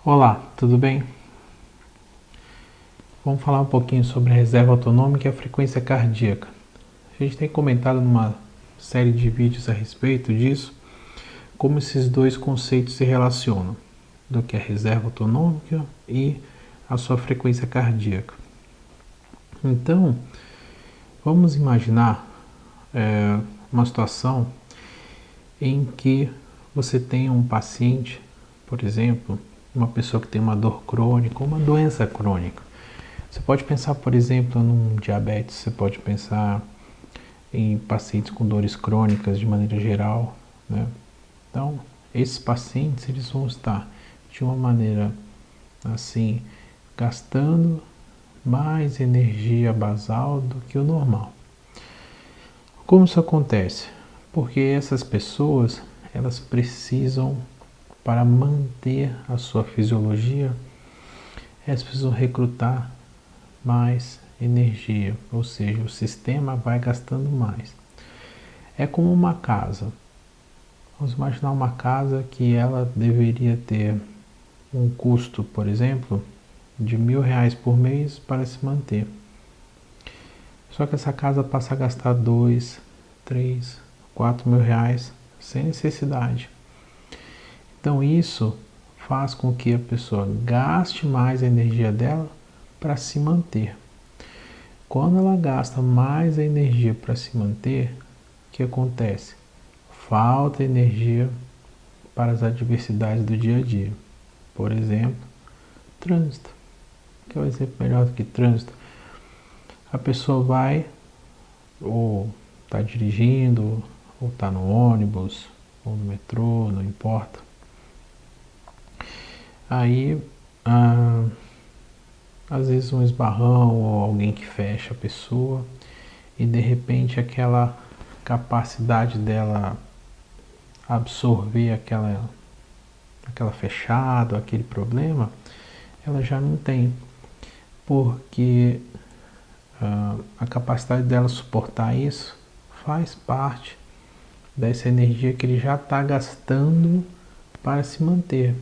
Olá, tudo bem? Vamos falar um pouquinho sobre a reserva autonômica e a frequência cardíaca. A gente tem comentado numa série de vídeos a respeito disso, como esses dois conceitos se relacionam, do que é a reserva autonômica e a sua frequência cardíaca. Então, vamos imaginar uma situação em que você tem um paciente, por exemplo, uma pessoa que tem uma dor crônica ou uma doença crônica. Você pode pensar, por exemplo, num diabetes, você pode pensar em pacientes com dores crônicas de maneira geral, né? Então, esses pacientes, eles vão estar de uma maneira assim, gastando mais energia basal do que o normal. Como isso acontece? Porque essas pessoas, elas precisam, para manter a sua fisiologia, elas precisam recrutar mais energia, ou seja, o sistema vai gastando mais. É como uma casa. Vamos imaginar uma casa que ela deveria ter um custo, por exemplo, de R$ 1.000 por mês para se manter. Só que essa casa passa a gastar 2, 3, 4 mil reais sem necessidade. Então isso faz com que a pessoa gaste mais a energia dela para se manter. Quando ela gasta mais a energia para se manter, o que acontece? Falta energia para as adversidades do dia a dia. Por exemplo, trânsito. Que é um exemplo melhor do que trânsito. A pessoa vai, ou está dirigindo, ou está no ônibus, ou no metrô, não importa. Aí, às vezes um esbarrão ou alguém que fecha a pessoa e de repente aquela capacidade dela absorver aquela fechada, aquele problema, ela já não tem, porque a capacidade dela suportar isso faz parte dessa energia que ele já está gastando para se manter.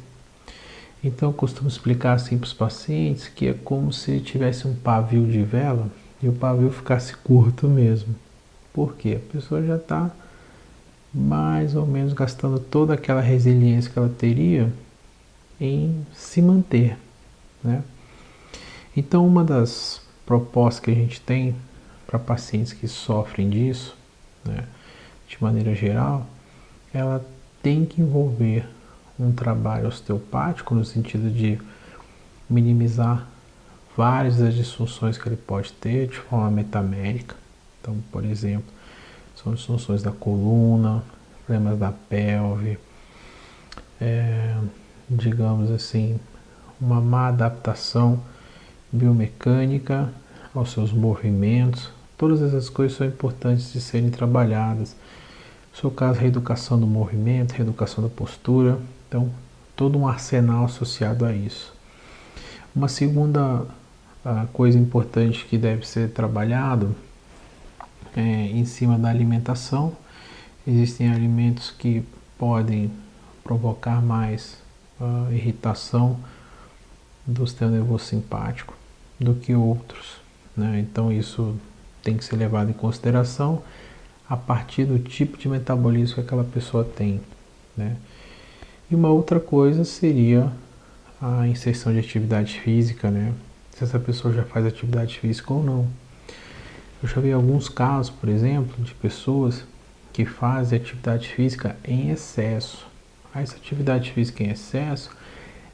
Então eu costumo explicar assim para os pacientes que é como se tivesse um pavio de vela e o pavio ficasse curto mesmo. Por quê? A pessoa já está mais ou menos gastando toda aquela resiliência que ela teria em se manter, né? Então uma das propostas que a gente tem para pacientes que sofrem disso, né, de maneira geral, ela tem que envolver um trabalho osteopático no sentido de minimizar várias das disfunções que ele pode ter de forma metamédica. Então, por exemplo, são disfunções da coluna, problemas da pelve, digamos assim, uma má adaptação biomecânica aos seus movimentos. Todas essas coisas são importantes de serem trabalhadas. No seu caso, reeducação do movimento, reeducação da postura. Então, todo um arsenal associado a isso. Uma segunda coisa importante que deve ser trabalhado é em cima da alimentação. Existem alimentos que podem provocar mais irritação do sistema nervoso simpático do que outros, né? Então isso tem que ser levado em consideração a partir do tipo de metabolismo que aquela pessoa tem, né? E uma outra coisa seria a inserção de atividade física, né? Se essa pessoa já faz atividade física ou não. Eu já vi alguns casos, por exemplo, de pessoas que fazem atividade física em excesso. Essa atividade física em excesso,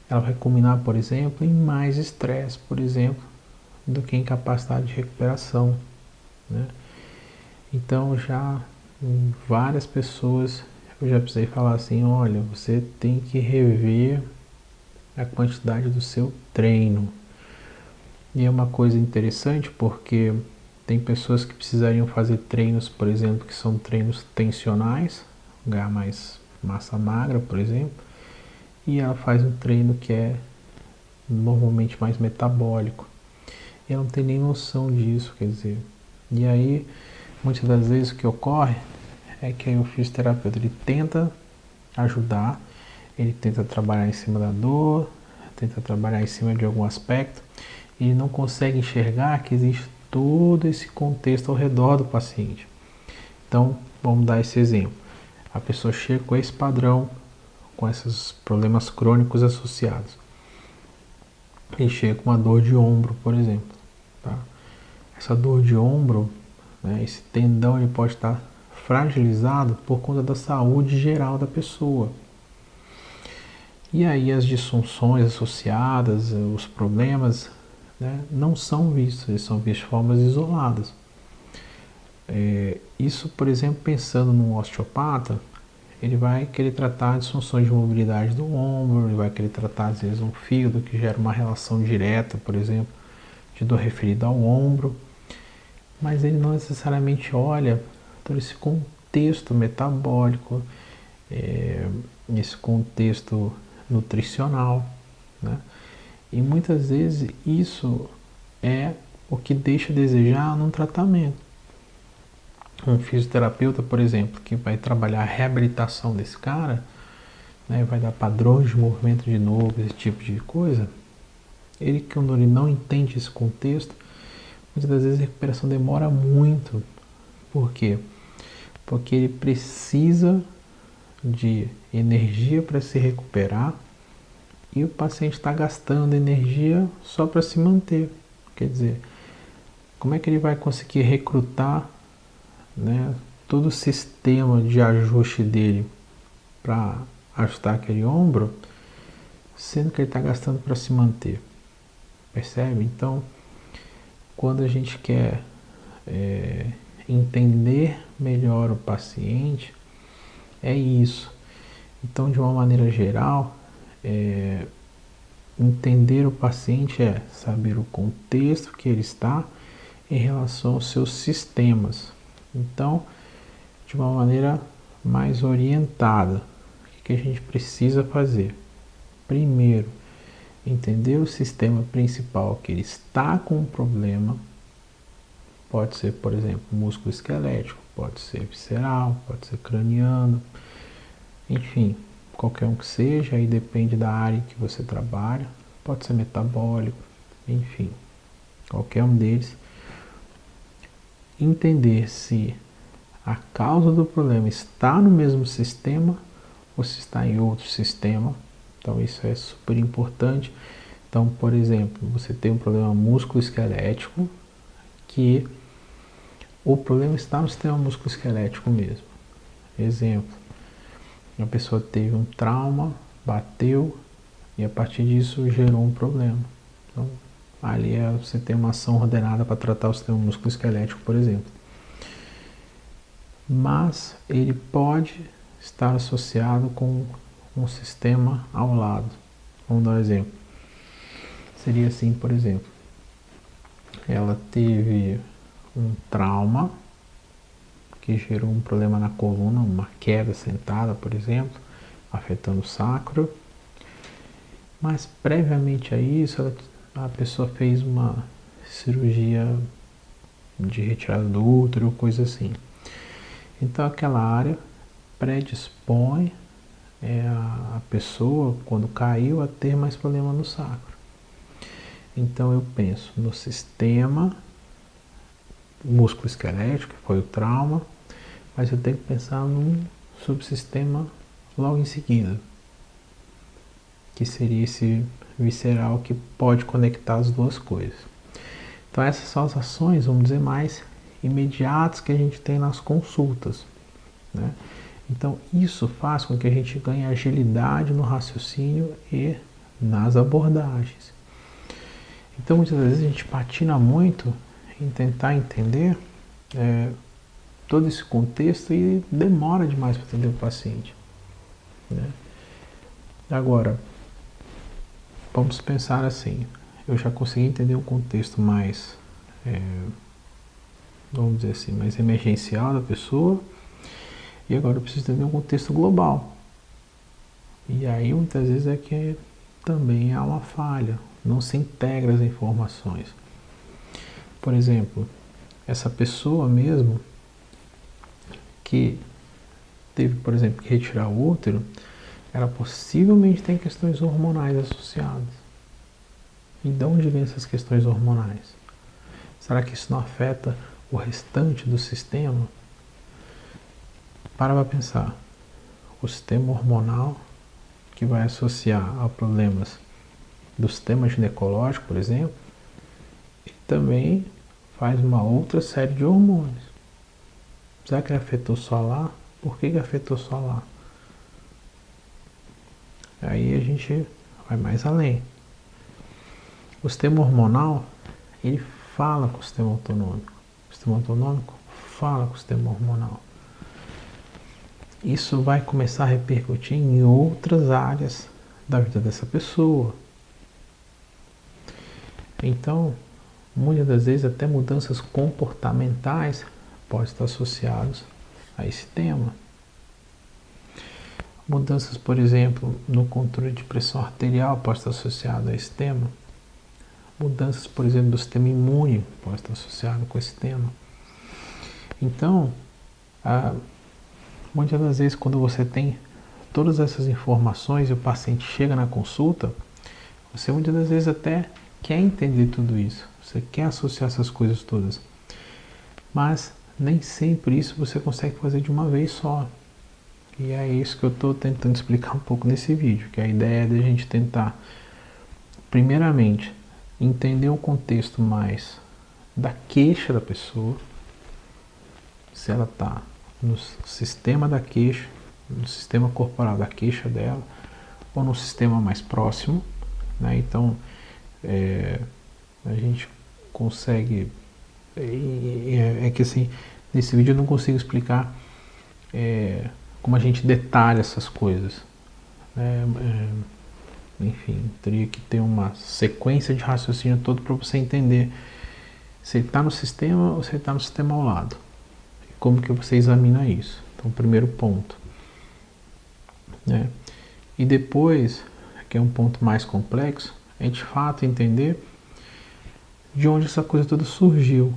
ela vai culminar, por exemplo, em mais estresse, por exemplo, do que incapacidade de recuperação, né? Então já várias pessoas eu já precisei falar assim, olha, você tem que rever a quantidade do seu treino. E é uma coisa interessante porque tem pessoas que precisariam fazer treinos, por exemplo, que são treinos tensionais, ganhar mais massa magra, por exemplo, e ela faz um treino que é normalmente mais metabólico. E ela não tem nem noção disso, quer dizer. E aí, muitas das vezes o que ocorre é que aí o fisioterapeuta ele tenta ajudar, ele tenta trabalhar em cima da dor, tenta trabalhar em cima de algum aspecto, e não consegue enxergar que existe todo esse contexto ao redor do paciente. Então, vamos dar esse exemplo. A pessoa chega com esse padrão, com esses problemas crônicos associados. E chega com uma dor de ombro, por exemplo. Tá? Essa dor de ombro, né, esse tendão, ele pode estar fragilizado por conta da saúde geral da pessoa. E aí as disfunções associadas, os problemas, né, não são vistos, eles são vistos de formas isoladas. Isso, por exemplo, pensando num osteopata, ele vai querer tratar disfunções de mobilidade do ombro, ele vai querer tratar às vezes um fígado que gera uma relação direta, por exemplo, de dor referida ao ombro, mas ele não necessariamente olha todo esse contexto metabólico, esse contexto nutricional, né? E muitas vezes isso é o que deixa a desejar num tratamento. Um fisioterapeuta, por exemplo, que vai trabalhar a reabilitação desse cara, né, vai dar padrões de movimento de novo, esse tipo de coisa, quando ele não entende esse contexto, muitas das vezes a recuperação demora muito. Por quê? Porque ele precisa de energia para se recuperar e o paciente está gastando energia só para se manter. Quer dizer, como é que ele vai conseguir recrutar, né, todo o sistema de ajuste dele para ajustar aquele ombro, sendo que ele está gastando para se manter? Percebe? Então, quando a gente quer entender melhor o paciente, é isso. Então, de uma maneira geral, entender o paciente é saber o contexto que ele está em relação aos seus sistemas. Então, de uma maneira mais orientada, o que a gente precisa fazer? Primeiro, entender o sistema principal que ele está com um problema. Pode ser, por exemplo, músculo esquelético, pode ser visceral, pode ser craniano, enfim, qualquer um que seja, aí depende da área que você trabalha, pode ser metabólico, enfim, qualquer um deles. Entender se a causa do problema está no mesmo sistema ou se está em outro sistema. Então isso é super importante. Então, por exemplo, você tem um problema músculo-esquelético, que o problema está no sistema músculo-esquelético mesmo. Exemplo, a pessoa teve um trauma, bateu e a partir disso gerou um problema. Então, ali você tem uma ação ordenada para tratar o sistema músculo-esquelético, por exemplo. Mas ele pode estar associado com um sistema ao lado. Vamos dar um exemplo. Seria assim, por exemplo, ela teve um trauma que gerou um problema na coluna, uma queda sentada, por exemplo, afetando o sacro. Mas previamente a isso, a pessoa fez uma cirurgia de retirada do útero, coisa assim. Então aquela área predispõe a pessoa, quando caiu, a ter mais problema no sacro. Então eu penso no sistema músculo-esquelético, que foi o trauma, mas eu tenho que pensar num subsistema logo em seguida, que seria esse visceral, que pode conectar as duas coisas. Então essas são as ações, vamos dizer, mais imediatas que a gente tem nas consultas, né? Então isso faz com que a gente ganhe agilidade no raciocínio e nas abordagens. Então muitas vezes a gente patina muito em tentar entender todo esse contexto e demora demais para atender o paciente, né? Agora, vamos pensar assim, eu já consegui entender um contexto mais, vamos dizer assim, mais emergencial da pessoa, e agora eu preciso entender um contexto global. E aí muitas vezes é que também há uma falha, não se integra as informações. Por exemplo, essa pessoa mesmo que teve, por exemplo, que retirar o útero, ela possivelmente tem questões hormonais associadas. E de onde vêm essas questões hormonais? Será que isso não afeta o restante do sistema? Para pensar. O sistema hormonal que vai associar a problemas do sistema ginecológico, por exemplo, e também faz uma outra série de hormônios. Será que afetou só lá? Por que afetou só lá? Aí a gente vai mais além. O sistema hormonal, ele fala com o sistema autonômico. O sistema autonômico fala com o sistema hormonal. Isso vai começar a repercutir em outras áreas da vida dessa pessoa. Então, muitas das vezes até mudanças comportamentais podem estar associadas a esse tema. Mudanças, por exemplo, no controle de pressão arterial podem estar associadas a esse tema. Mudanças, por exemplo, do sistema imune podem estar associadas com esse tema. Então, muitas das vezes quando você tem todas essas informações e o paciente chega na consulta, você muitas das vezes até quer entender tudo isso, você quer associar essas coisas todas, mas nem sempre isso você consegue fazer de uma vez só. E é isso que eu estou tentando explicar um pouco nesse vídeo, que a ideia é de a gente tentar, primeiramente, entender o contexto mais da queixa da pessoa, se ela está no sistema da queixa, no sistema corporal da queixa dela, ou no sistema mais próximo, né? Então, a gente consegue... É que assim, nesse vídeo eu não consigo explicar como a gente detalha essas coisas. Enfim, teria que ter uma sequência de raciocínio todo para você entender se ele está no sistema ou se ele está no sistema ao lado. E como que você examina isso? Então, primeiro ponto. Né? E depois, que é um ponto mais complexo, é de fato entender de onde essa coisa toda surgiu.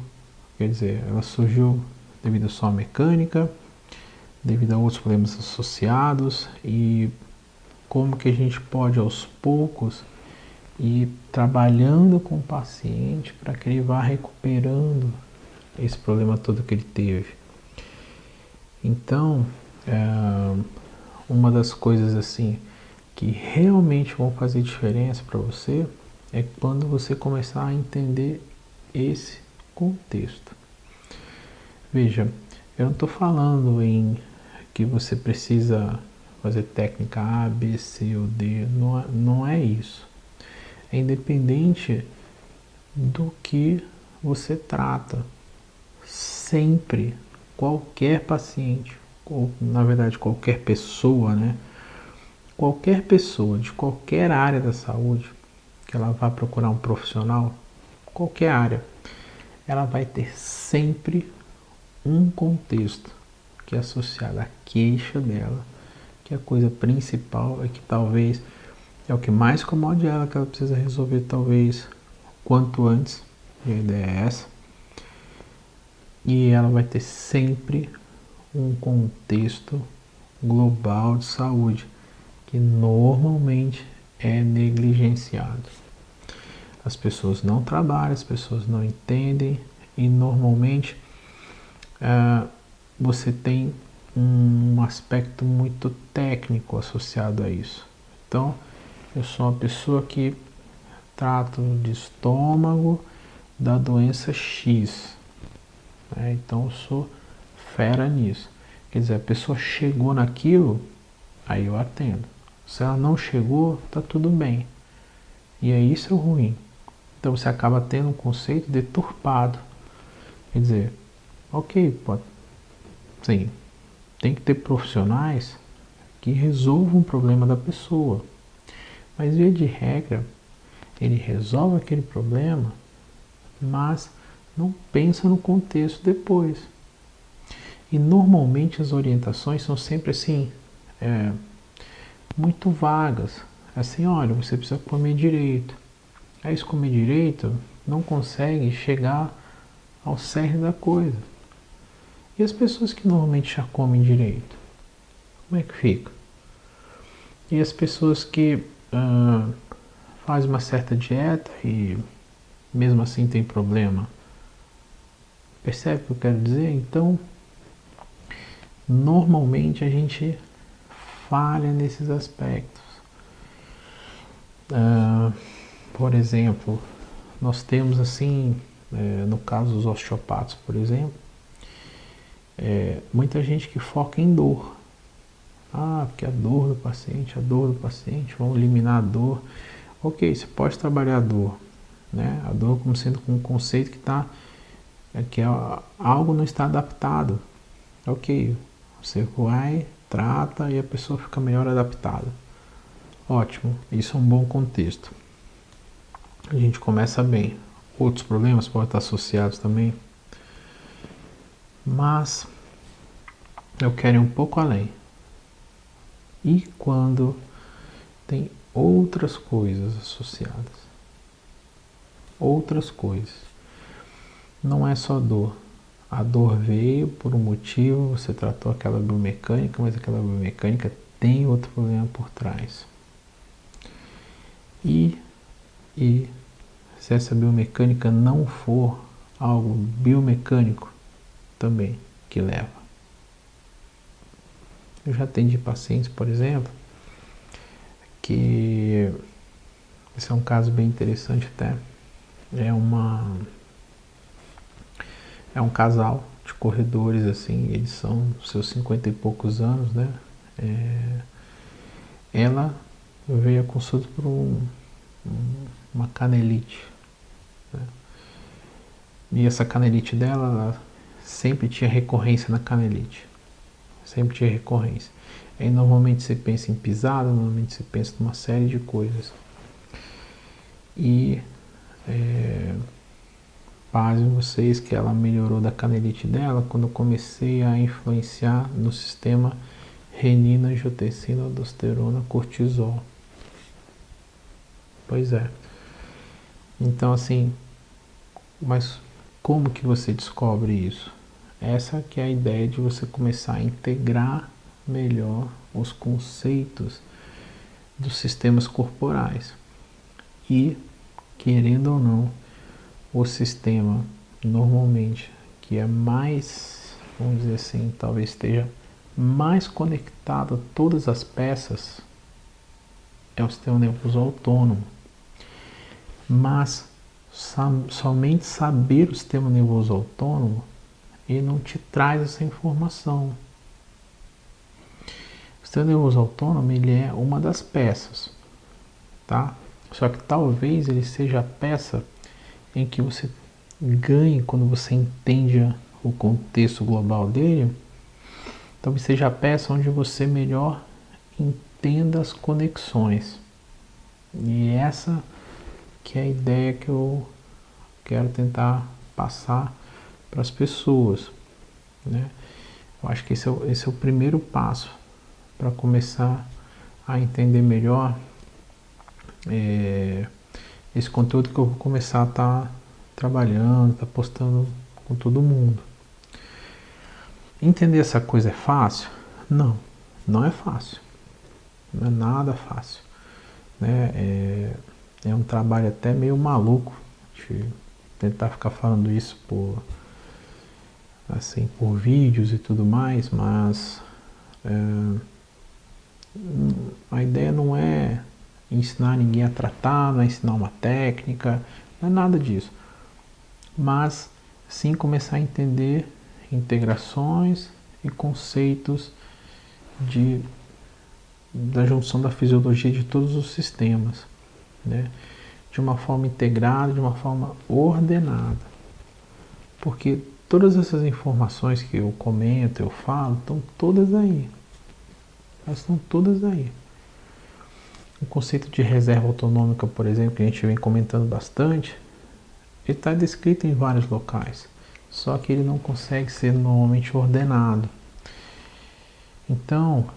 Quer dizer, ela surgiu devido só à mecânica, devido a outros problemas associados, e como que a gente pode aos poucos ir trabalhando com o paciente para que ele vá recuperando esse problema todo que ele teve. Então, uma das coisas assim que realmente vão fazer diferença para você é quando você começar a entender esse contexto. Veja, eu não estou falando em que você precisa fazer técnica A, B, C ou D, não é isso. É independente do que você trata. Sempre, qualquer paciente, ou na verdade qualquer pessoa, né? Qualquer pessoa de qualquer área da saúde, que ela vá procurar um profissional, qualquer área, ela vai ter sempre um contexto que é associado à queixa dela, que a coisa principal é que talvez é o que mais incomode ela, que ela precisa resolver talvez quanto antes, e a ideia é essa. E ela vai ter sempre um contexto global de saúde, que normalmente é negligenciado. As pessoas não trabalham, as pessoas não entendem, e normalmente você tem um aspecto muito técnico associado a isso. Então, eu sou uma pessoa que trato de estômago da doença X. Né? Então, eu sou fera nisso. Quer dizer, a pessoa chegou naquilo, aí eu atendo. Se ela não chegou, tá tudo bem. E é isso o ruim. Então, você acaba tendo um conceito deturpado. Quer dizer, ok, pode... Sim, tem que ter profissionais que resolvam o problema da pessoa. Mas, via de regra, ele resolve aquele problema, mas não pensa no contexto depois. E normalmente as orientações são sempre assim, muito vagas. Assim, olha, você precisa comer direito. Aí, se comer direito, não consegue chegar ao cerne da coisa. E as pessoas que normalmente já comem direito, como é que fica? E as pessoas que faz uma certa dieta e mesmo assim tem problema. Percebe o que eu quero dizer? Então, normalmente a gente falha nesses aspectos. Por exemplo, nós temos assim, no caso dos osteopatas, por exemplo, muita gente que foca em dor. Porque a dor do paciente, vamos eliminar a dor. Ok, você pode trabalhar a dor, né? A dor como sendo um conceito que algo não está adaptado. Ok, você vai, trata e a pessoa fica melhor adaptada. Ótimo, isso é um bom contexto. A gente começa bem. Outros problemas podem estar associados também. Mas eu quero ir um pouco além. E quando tem outras coisas associadas? Outras coisas. Não é só dor. A dor veio por um motivo, você tratou aquela biomecânica, mas aquela biomecânica tem outro problema por trás. E se essa biomecânica não for algo biomecânico também que leva. Eu já atendi pacientes, por exemplo, que esse é um caso bem interessante até. É um casal de corredores, assim, eles são seus 50 e poucos anos, né? Ela veio a consulta por uma canelite, né? E essa canelite dela, ela sempre tinha recorrência na canelite. Sempre tinha recorrência. Aí normalmente você pensa em pisada, normalmente você pensa numa série de coisas. E pasmem vocês que ela melhorou da canelite dela quando eu comecei a influenciar no sistema renina, angiotensina, aldosterona, cortisol. Pois é. Então assim, mas como que você descobre isso? Essa que é a ideia de você começar a integrar melhor os conceitos dos sistemas corporais. E, querendo ou não, o sistema normalmente que é mais, vamos dizer assim, talvez esteja mais conectado a todas as peças é o sistema nervoso autônomo. Mas somente saber o sistema nervoso autônomo ele não te traz essa informação. O sistema nervoso autônomo ele é uma das peças, tá? Só que talvez ele seja a peça em que você ganhe quando você entende o contexto global dele. Talvez seja a peça onde você melhor entenda as conexões. E essa que é a ideia que eu quero tentar passar para as pessoas, né? Eu acho que esse é o primeiro passo para começar a entender melhor esse conteúdo que eu vou começar a estar trabalhando, estar postando com todo mundo. Entender essa coisa é fácil? Não, não é fácil. Não é nada fácil, né? É um trabalho até meio maluco de tentar ficar falando isso por vídeos e tudo mais, mas a ideia não é ensinar ninguém a tratar, não é ensinar uma técnica, não é nada disso. Mas sim começar a entender integrações e conceitos da junção da fisiologia de todos os sistemas, né? De uma forma integrada, de uma forma ordenada. Porque todas essas informações que eu comento, eu falo, estão todas aí. Elas estão todas aí. O conceito de reserva autonômica, por exemplo, que a gente vem comentando bastante, ele está descrito em vários locais, só que ele não consegue ser normalmente ordenado. Então,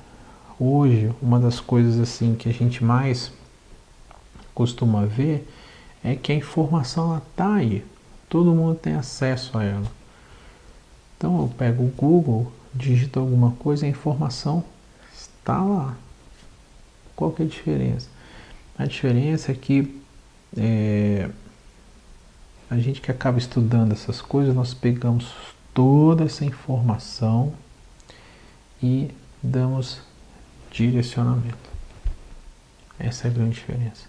hoje, uma das coisas assim que a gente mais costuma ver é que a informação está aí, todo mundo tem acesso a ela. Então eu pego o Google, digito alguma coisa, a informação está lá. Qual que é a diferença? A diferença é que a gente que acaba estudando essas coisas, nós pegamos toda essa informação e damos direcionamento. Essa é a grande diferença.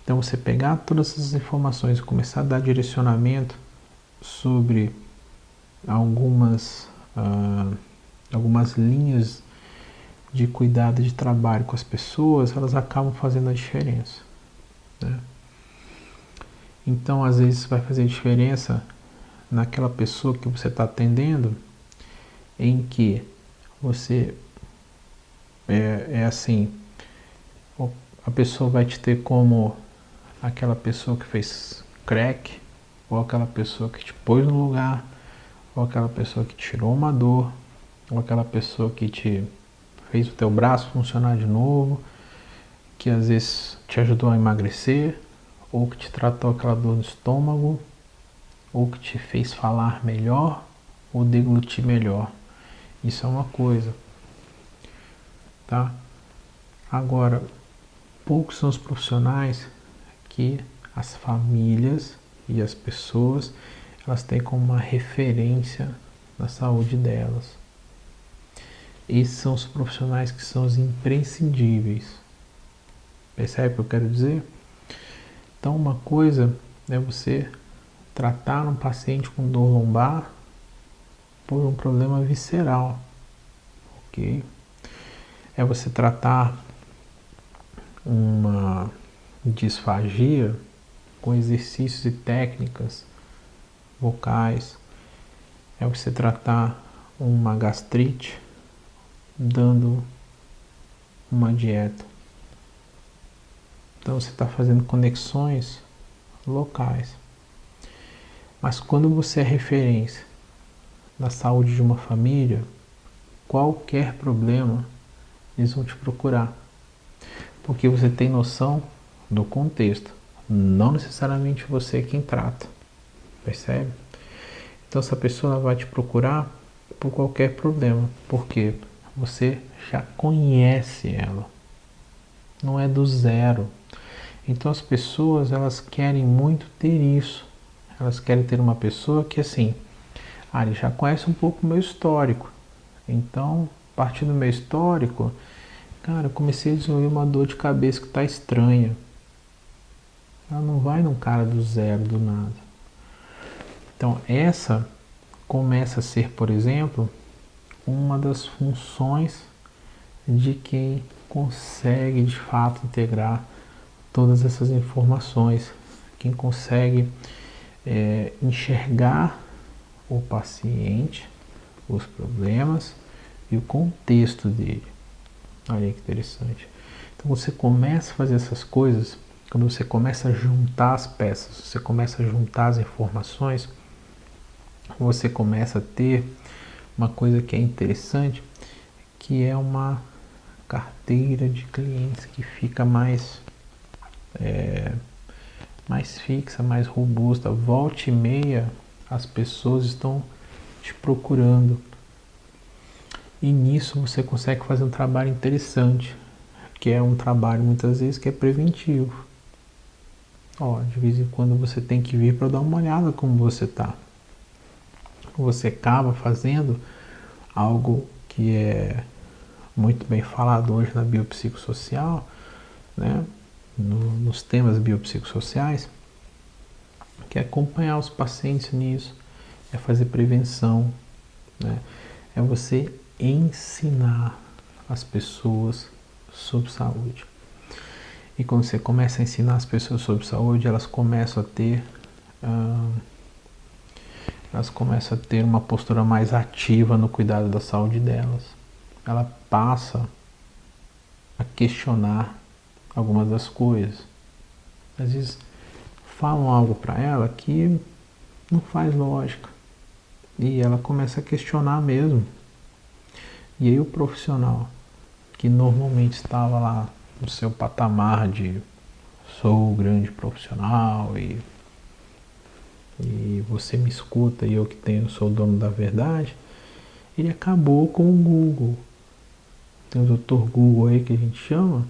Então, você pegar todas essas informações e começar a dar direcionamento sobre algumas linhas de cuidado de trabalho com as pessoas, elas acabam fazendo a diferença, né? Então, às vezes, vai fazer diferença naquela pessoa que você está atendendo, em que você assim, a pessoa vai te ter como aquela pessoa que fez crack, ou aquela pessoa que te pôs no lugar, ou aquela pessoa que tirou uma dor, ou aquela pessoa que te fez o teu braço funcionar de novo, que às vezes te ajudou a emagrecer, ou que te tratou aquela dor no estômago, ou que te fez falar melhor, ou deglutir melhor. Isso é uma coisa, tá? Agora, poucos são os profissionais que as famílias e as pessoas elas têm como uma referência na saúde delas. Esses são os profissionais que são os imprescindíveis. Percebe o que eu quero dizer? Então, uma coisa é você tratar um paciente com dor lombar por um problema visceral, ok? É você tratar uma disfagia com exercícios e técnicas vocais. É você tratar uma gastrite dando uma dieta. Então você está fazendo conexões locais. Mas quando você é referência na saúde de uma família, qualquer problema eles vão te procurar. Porque você tem noção do contexto. Não necessariamente você é quem trata. Percebe? Então essa pessoa vai te procurar por qualquer problema. Porque você já conhece ela. Não é do zero. Então as pessoas elas querem muito ter isso. Elas querem ter uma pessoa que assim, ele já conhece um pouco o meu histórico. Então, a partir do meu histórico, cara, eu comecei a desenvolver uma dor de cabeça que está estranha. Ela não vai num cara do zero, do nada. Então, essa começa a ser, por exemplo, uma das funções de quem consegue de fato integrar todas essas informações, quem consegue enxergar o paciente, os problemas e o contexto dele. Olha que interessante. Então você começa a fazer essas coisas, quando você começa a juntar as peças, você começa a juntar as informações, você começa a ter uma coisa que é interessante, que é uma carteira de clientes que fica mais fixa, mais robusta. Volta e meia as pessoas estão te procurando. E nisso você consegue fazer um trabalho interessante, que é um trabalho muitas vezes que é preventivo. De vez em quando você tem que vir para dar uma olhada como você está. Você acaba fazendo algo que é muito bem falado hoje na biopsicossocial, né? Nos temas biopsicossociais, que é acompanhar os pacientes nisso, é fazer prevenção, né? É você ensinar as pessoas sobre saúde. E quando você começa a ensinar as pessoas sobre saúde, elas começam a ter uma postura mais ativa no cuidado da saúde delas. Ela passa a questionar algumas das coisas. Às vezes falam algo para ela que não faz lógica. E ela começa a questionar mesmo. E aí o profissional, que normalmente estava lá no seu patamar de sou o grande profissional e você me escuta e eu que sou o dono da verdade, ele acabou com o Google. Tem o Dr. Google aí que a gente chama,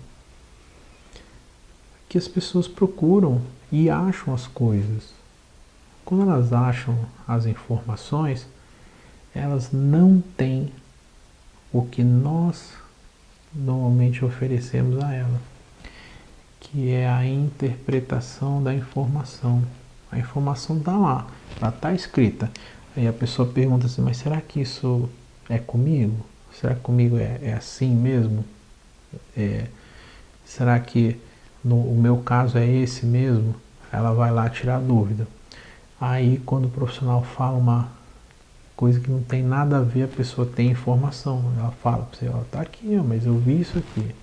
que as pessoas procuram e acham as coisas. Quando elas acham as informações, elas não têm o que nós normalmente oferecemos a ela, que é a interpretação da informação. A informação está lá, ela está escrita. Aí a pessoa pergunta assim, mas será que isso é comigo? Será que comigo é assim mesmo? Será que o meu caso é esse mesmo? Ela vai lá tirar dúvida. Aí quando o profissional fala uma coisa que não tem nada a ver, a pessoa tem informação. Ela fala para você, ó, tá aqui, ó, mas eu vi isso aqui.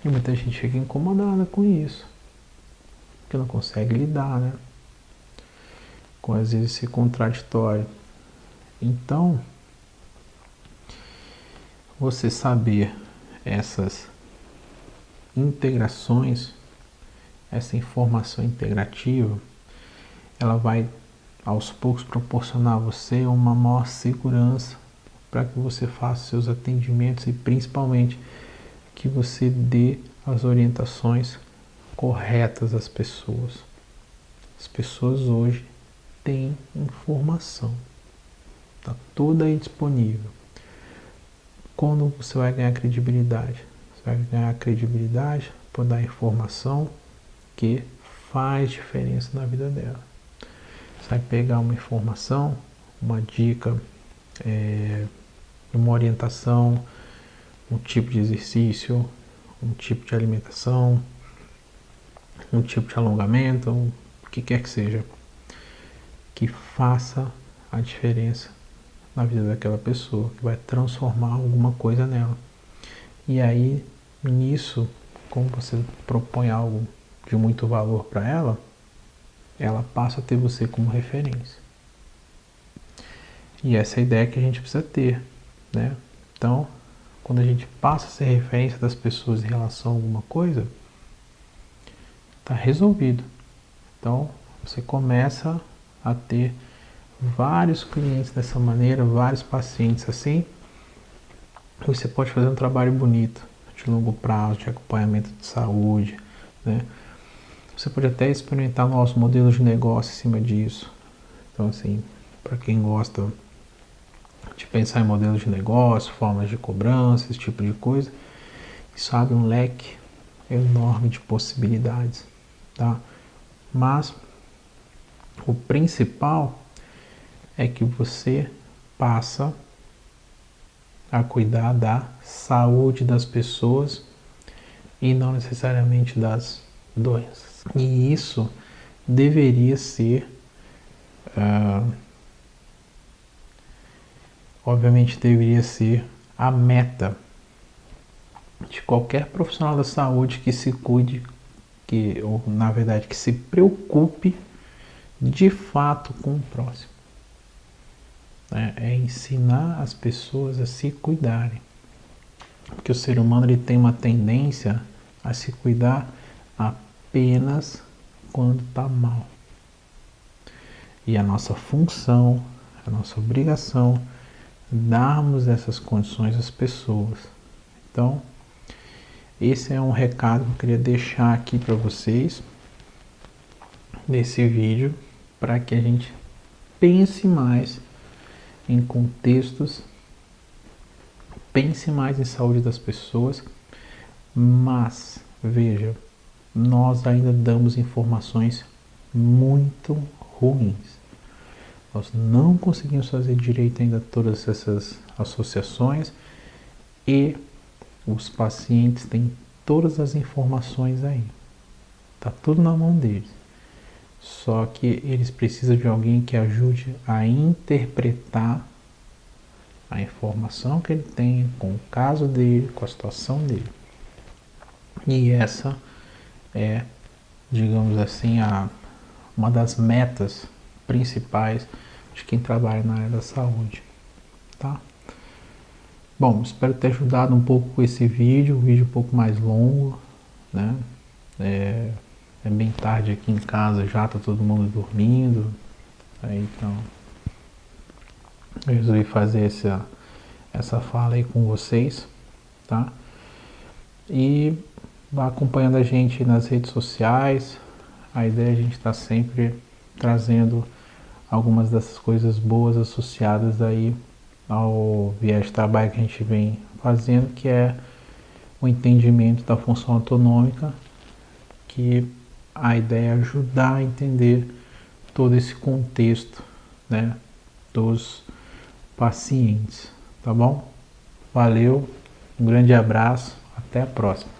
E muita gente fica incomodada com isso, porque não consegue lidar, né? Com às vezes esse contraditório. Então, você saber essas integrações, essa informação integrativa, ela vai aos poucos proporcionar a você uma maior segurança para que você faça seus atendimentos e principalmente que você dê as orientações corretas às pessoas. As pessoas hoje têm informação, está toda aí disponível. Quando você vai ganhar credibilidade? Você vai ganhar credibilidade por dar informação que faz diferença na vida dela. Você vai pegar uma informação, uma dica, uma orientação, um tipo de exercício, um tipo de alimentação, um tipo de alongamento, o que quer que seja, que faça a diferença na vida daquela pessoa, que vai transformar alguma coisa nela. E aí, nisso, como você propõe algo de muito valor para ela, ela passa a ter você como referência. E essa é a ideia que a gente precisa ter, né? Então, quando a gente passa a ser referência das pessoas em relação a alguma coisa, está resolvido. Então, você começa a ter vários clientes dessa maneira, vários pacientes assim, você pode fazer um trabalho bonito, de longo prazo, de acompanhamento de saúde, né? Você pode até experimentar novos modelos de negócio em cima disso. Então, assim, para quem gosta de pensar em modelos de negócio, formas de cobrança, esse tipo de coisa, isso abre um leque enorme de possibilidades, tá? Mas o principal é que você passa a cuidar da saúde das pessoas e não necessariamente das doenças. E isso deveria ser, obviamente deveria ser a meta de qualquer profissional da saúde que se cuide, ou na verdade que se preocupe de fato com o próximo. É ensinar as pessoas a se cuidarem. Porque o ser humano ele tem uma tendência a se cuidar apenas quando está mal. E a nossa função, a nossa obrigação, darmos essas condições às pessoas. Então, esse é um recado que eu queria deixar aqui para vocês nesse vídeo, para que a gente pense mais em contextos, pense mais em saúde das pessoas, mas veja, nós ainda damos informações muito ruins. Nós não conseguimos fazer direito ainda todas essas associações e os pacientes têm todas as informações aí. Tá tudo na mão deles. Só que eles precisam de alguém que ajude a interpretar a informação que ele tem com o caso dele, com a situação dele. E essa é, digamos assim, uma das metas principais de quem trabalha na área da saúde, tá? Bom, espero ter ajudado um pouco com esse vídeo, um vídeo um pouco mais longo, né? É bem tarde aqui em casa, já tá todo mundo dormindo, aí, então eu resolvi fazer essa fala aí com vocês, tá? E Vá acompanhando a gente nas redes sociais. A ideia é a gente estar sempre trazendo algumas dessas coisas boas associadas aí ao viés de trabalho que a gente vem fazendo, que é o entendimento da função autonômica, que a ideia é ajudar a entender todo esse contexto, né, dos pacientes, tá bom? Valeu, um grande abraço, até a próxima.